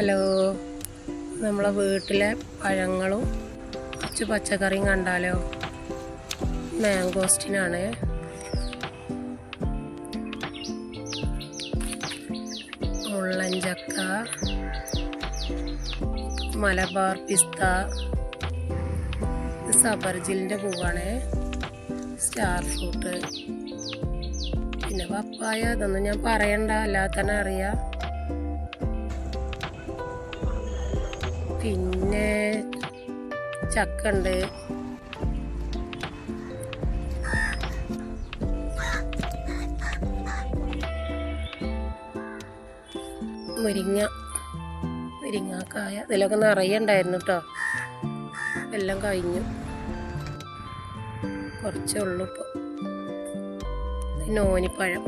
Hello, നമ്മളെ വീട്ടിലെ പഴങ്ങളും കുറച്ച് പച്ചക്കറിയും കണ്ടാലോ? മാങ്കോസ്റ്റിനാണ്. മുള്ളൻചക്ക, മലബാർ പിസ്ത, സബർജിലിൻ്റെ പൂവാണ്, സ്റ്റാർ ഫ്രൂട്ട്, പിന്നെ പപ്പായ. അതൊന്നും ഞാൻ പറയണ്ട, അല്ലാതെ തന്നെ അറിയാം. പിന്നെ ചക്ക ഉണ്ട്, മുരിങ്ങക്കായ. ഇതിലൊക്കെ നിറയെ ഉണ്ടായിരുന്നു കേട്ടോ. എല്ലാം കഴിഞ്ഞു, കുറച്ചേ ഉള്ളൂ ഇപ്പോൾ. നോനിപ്പഴം,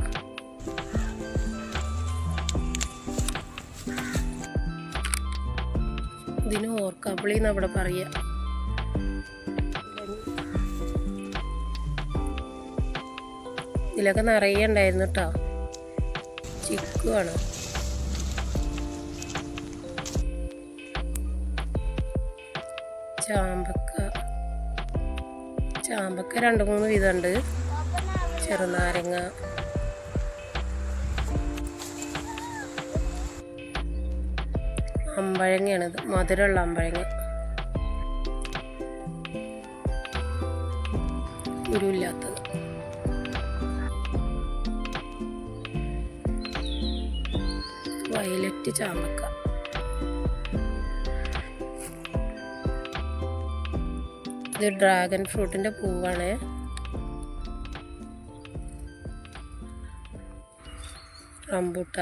ഇതിന് ഓർക്കാപ്പുളി എന്ന് അവിടെ പറയുക. ഇതിലൊക്കെ നിറയെ ഉണ്ടായിരുന്നു കേട്ടോ. ചിക്കുവാണ്. ചാമ്പക്ക 2-3 വിധമുണ്ട്. ചെറുനാരങ്ങ, അമ്പഴങ്ങയാണിത്, മധുരമുള്ള അമ്പഴങ്ങ, കുരുവില്ലാത്തത്. വയലറ്റ് ചാമ്പക്ക, ഇത് ഡ്രാഗൺ ഫ്രൂട്ടിൻ്റെ പൂവാണ്. റംബൂട്ടാൻ.